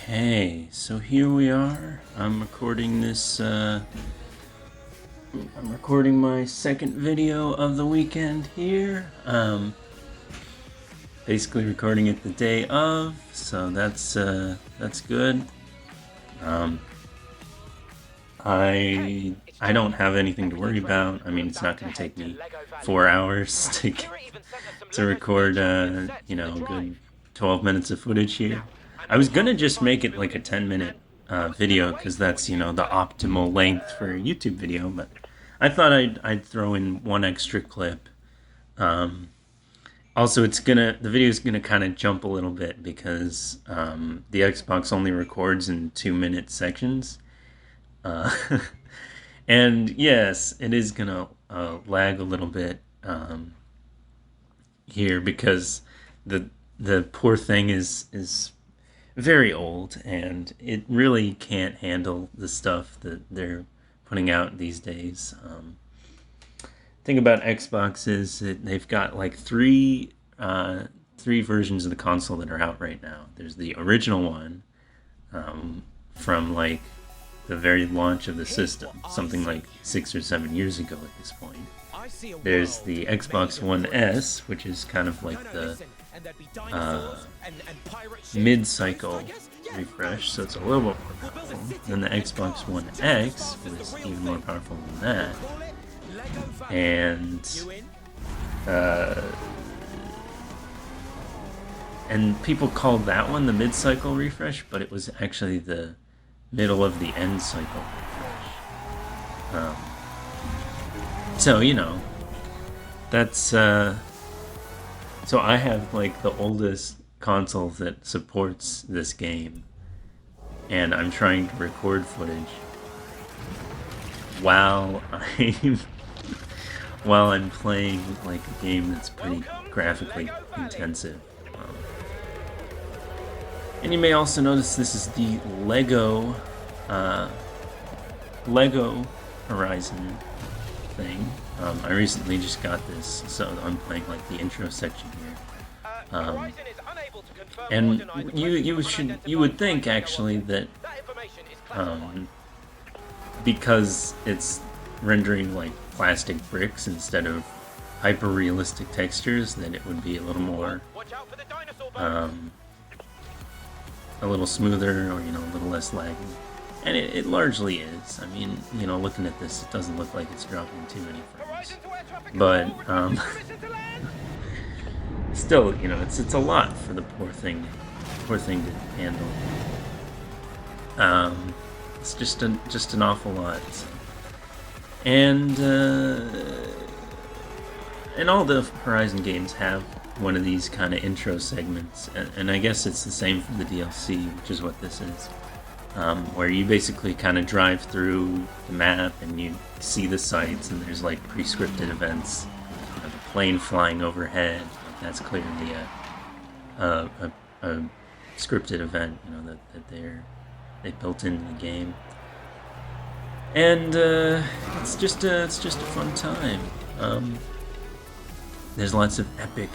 Okay, so here we are. I'm recording this, I'm recording my second video of the weekend here. Basically recording it the day of, so that's good. I don't have anything to worry about. I mean, it's not going to take me 4 hours to record, good 12 minutes of footage here. I was gonna just make it like a 10-minute video because that's, the optimal length for a YouTube video, but I thought I'd throw in one extra clip. Also, the video's gonna kind of jump a little bit because the Xbox only records in 2-minute sections. And yes, it is gonna lag a little bit here because the poor thing is very old and it really can't handle the stuff that they're putting out these days. Thing about Xbox is that they've got like three versions of the console that are out right now. There's the original one from like the very launch of the system, something like 6 or 7 years ago at this point. There's the Xbox One S, which is kind of like the mid-cycle refresh, so it's a little bit more powerful. Then the Xbox One X was even more powerful than that. And people called that one the mid-cycle refresh, but it was actually the middle of the end cycle refresh. So, that's so I have like the oldest console that supports this game, and I'm trying to record footage while I'm playing like a game that's pretty graphically intensive. And you may also notice this is the Lego Horizon thing. I recently just got this, so I'm playing like the intro section here. And you would think actually that because it's rendering like plastic bricks instead of hyper realistic textures, that it would be a little more a little smoother, or a little less laggy. And it largely is. I mean, looking at this, it doesn't look like it's dropping too many frames. But, still, it's a lot for the poor thing to handle. It's just an awful lot. And all the Horizon games have one of these kind of intro segments, and I guess it's the same for the DLC, which is what this is. Where you basically kind of drive through the map and you see the sights, and there's like pre-scripted events. The plane flying overhead, that's clearly a scripted event, that they built into the game. And it's just a fun time. There's lots of epic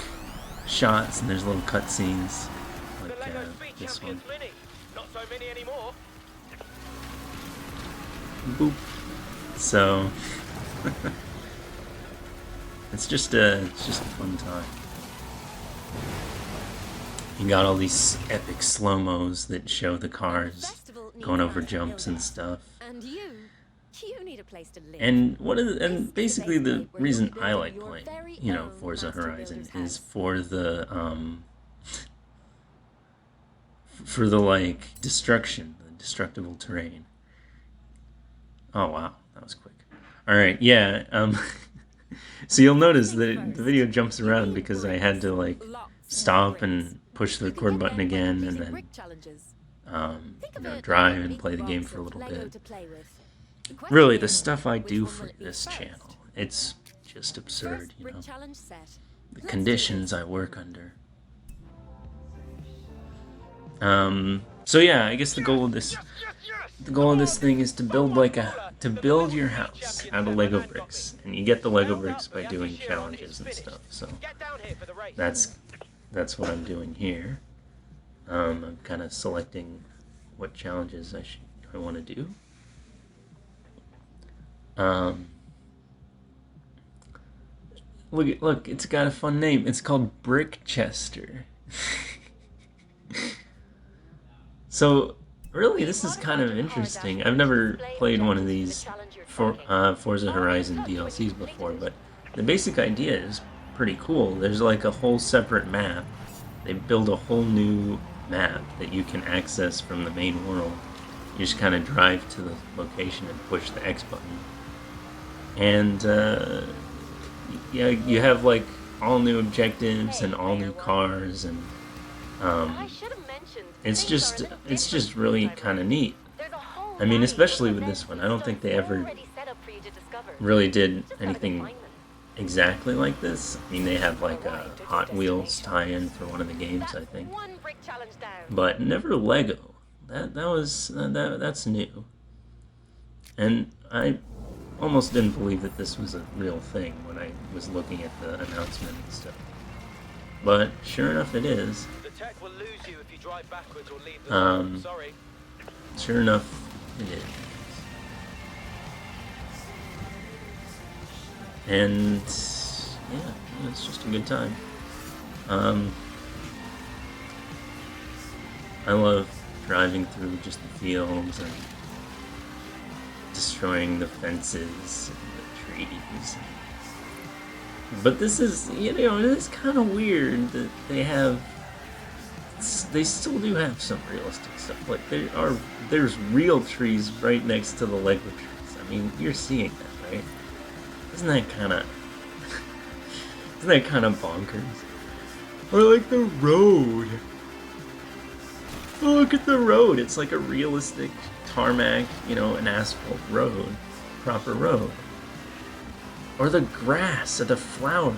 shots, and there's little cutscenes like this one. Not so many anymore. Boop. So it's just a fun time. You got all these epic slow-mos that show the cars going over jumps and stuff. And you need a place to live. And basically the reason I like playing, Forza Horizon is for the like destruction, the destructible terrain. Oh wow, that was quick. All right, yeah. So you'll notice that the video jumps around because I had to like stop and push the record button again, and then drive and play the game for a little bit. Really, the stuff I do for this channel, it's just absurd, The conditions I work under. So yeah, I guess the goal of this thing is to build your house out of Lego bricks, and you get the Lego bricks by doing challenges and stuff. So that's what I'm doing here. I'm kind of selecting what challenges I want to do. Um, look, it's got a fun name. It's called Brickchester. So really, this is kind of interesting. I've never played one of these Forza Horizon DLCs before, but the basic idea is pretty cool. There's like a whole separate map. They build a whole new map that you can access from the main world. You just kind of drive to the location and push the X button. And yeah, you have like all new objectives and all new cars, and it's just really kind of neat. I mean, especially with this one, I don't think they ever really did anything exactly like this. I mean, they have like a Hot Wheels tie-in for one of the games, I think, but never Lego. That's new, and I almost didn't believe that this was a real thing when I was looking at the announcement and stuff. But sure enough, it is. The tech will lose you if you drive backwards or leave the road. Sorry. Sure enough, it is. And yeah, it's just a good time. I love driving through just the fields and destroying the fences and the trees. But this is, it is kind of weird that they still do have some realistic stuff. Like there's real trees right next to the Lego trees. I mean, you're seeing that, right? Isn't that kind of bonkers? Or like the road. Oh, look at the road. It's like a realistic tarmac, an asphalt road, proper road. Or the grass or the flowers,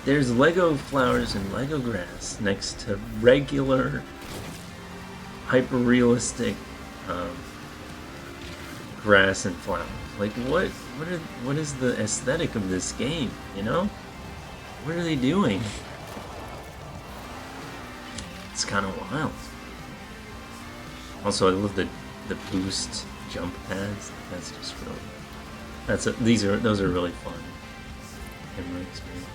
there's Lego flowers and Lego grass next to regular, hyper-realistic grass and flowers. Like, what is the aesthetic of this game, What are they doing? It's kind of wild. Also, I love the boost jump pads. That's just really... those are really fun. And really experience.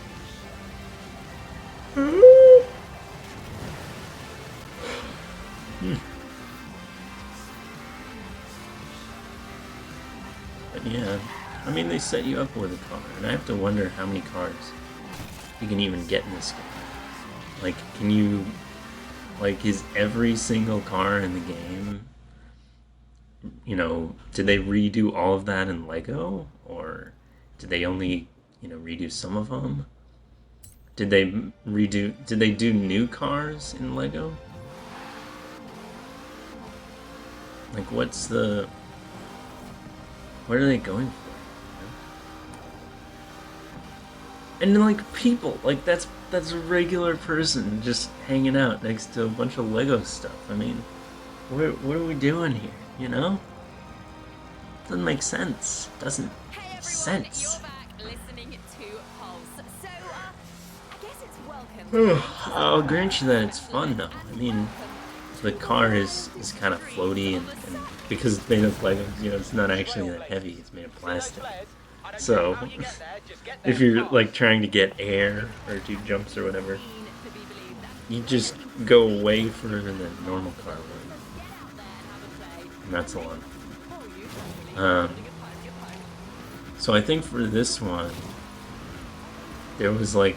But yeah, I mean, they set you up with a car, and I have to wonder how many cars you can even get in this game. Like, is every single car in the game, did they redo all of that in Lego? Or did they only, redo some of them? Did they do new cars in Lego? Like, what are they going for? And then, like, people, like, that's a regular person just hanging out next to a bunch of Lego stuff. I mean, what are we doing here, Doesn't make sense. Doesn't make sense. You're back listening to Pulse. So, I guess it's welcome. I'll grant you that it's fun, though. I mean, the car is kind of floaty, and because it's made of Lego, it's not actually that heavy. It's made of plastic. So, if you're like trying to get air or do jumps or whatever, you just go way further than a normal car would. And that's a lot. So I think for this one, there was an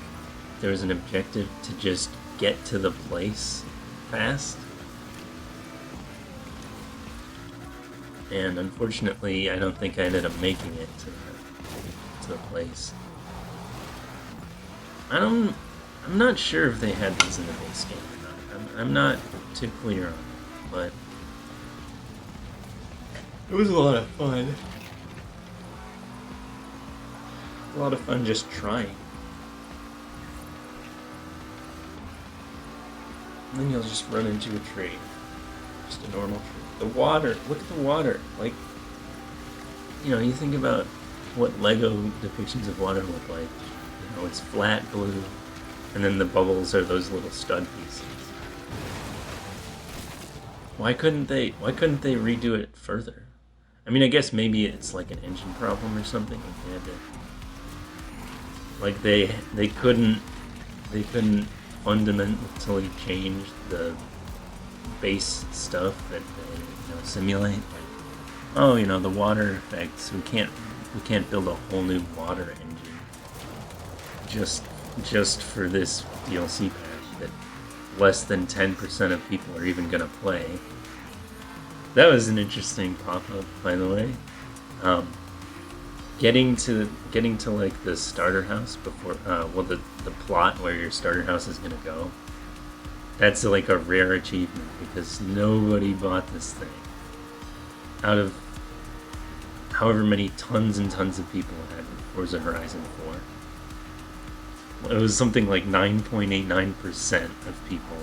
objective to just get to the place fast. And unfortunately, I don't think I ended up making it to the place. I'm not sure if they had these in the base game or not. I'm not too clear on it, but it was a lot of fun. A lot of fun just trying. And then you'll just run into a tree. Just a normal tree. The water, look at the water. Like, you think about what Lego depictions of water look like. It's flat blue, and then the bubbles are those little stud pieces. Why couldn't they redo it further? I mean, I guess maybe it's like an engine problem or something. They had to, like they couldn't fundamentally change the base stuff that they simulate. Like, oh, the water effects. We can't build a whole new water engine just just for this DLC pack that less than 10% of people are even gonna play. That was an interesting pop-up, by the way. Um, getting to like the starter house before, well, the plot where your starter house is gonna go. That's like a rare achievement because nobody bought this thing. Out of however many tons and tons of people had Forza Horizon 4, it was something like 9.89% of people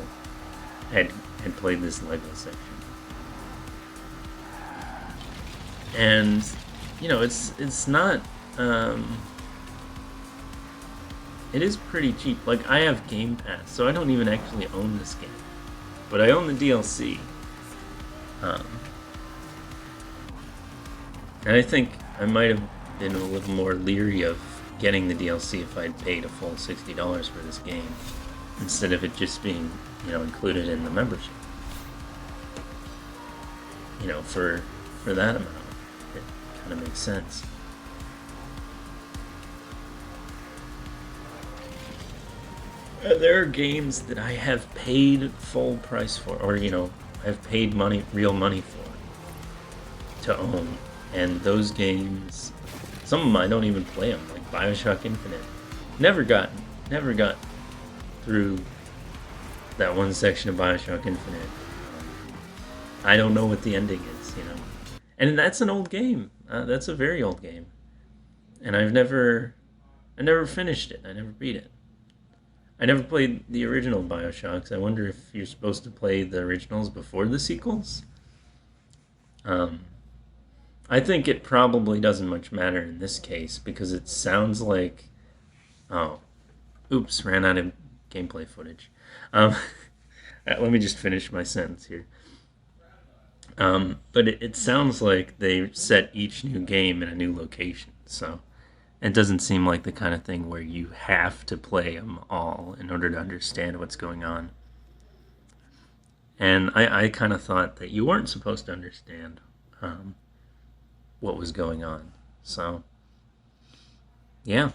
had played this Lego section. And it's not it is pretty cheap. Like, I have Game Pass, so I don't even actually own this game, but I own the DLC. um, and I think I might have been a little more leery of getting the DLC if I'd paid a full $60 for this game instead of it just being included in the membership. For that amount, it kind of makes sense. There are games that I have paid full price for, or I've paid real money for, to own, and those games, some of them I don't even play them, like BioShock Infinite. Never got through that one section of BioShock Infinite. I don't know what the ending is. And that's an old game. That's a very old game, and I never finished it. I never beat it. I never played the original Bioshocks. I wonder if you're supposed to play the originals before the sequels. Um, I think it probably doesn't much matter in this case because it sounds like, oh, oops, ran out of gameplay footage. Um, let me just finish my sentence here. But it sounds like they set each new game in a new location, so it doesn't seem like the kind of thing where you have to play them all in order to understand what's going on. And I kind of thought that you weren't supposed to understand um, what was going on. So, yeah.